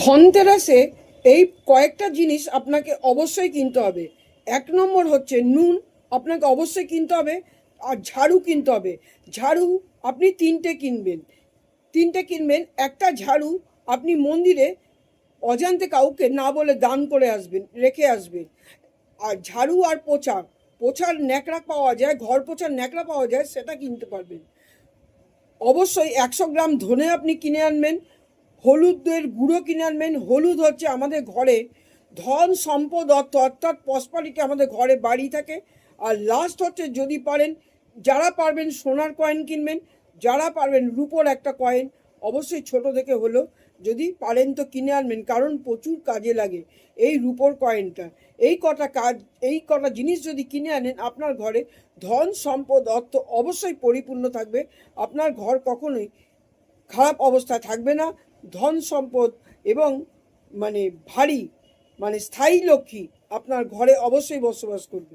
ধনতেরাসে এই কয়েকটা জিনিস আপনাকে অবশ্যই কিনতে হবে। এক নম্বর হচ্ছে নুন, আপনাকে অবশ্যই কিনতে হবে। আর ঝাড়ু কিনতে হবে। ঝাড়ু আপনি তিনটে কিনবেন। একটা ঝাড়ু আপনি মন্দিরে অজান্তে কাউকে না বলে দান করে আসবেন, রেখে আসবেন। আর ঝাড়ু আর পোছার ন্যাকড়া পাওয়া যায়, ঘর পোছার ন্যাকড়া পাওয়া যায়, সেটা কিনতে পারবেন। অবশ্যই 100 গ্রাম ধনে আপনি কিনে আনবেন। হলুদের গুঁড়ো কিনে আনবেন। হলুদ হচ্ছে আমাদের ঘরে ধন সম্পদ অর্থাৎ প্রসপারিটি আমাদের ঘরে বাড়ি থাকে। আর লাস্ট হচ্ছে, যদি পারেন, যারা পারবেন সোনার কয়েন কিনবেন, যারা পারবেন রূপোর একটা কয়েন, অবশ্যই ছোট থেকে হলেও যদি পারেন তো কিনে আনবেন, কারণ প্রচুর কাজে লাগে এই রূপোর কয়েনটা। এই কটা জিনিস যদি কিনে আনেন, আপনার ঘরে ধন সম্পদ অর্থ অবশ্যই পরিপূর্ণ থাকবে। আপনার ঘর কখনোই খারাপ অবস্থায় থাকবে না। ধন সম্পদ এবং মানে ভারী স্থায়ী লক্ষ্মী আপনার ঘরে অবশ্যই বসবাস করবে।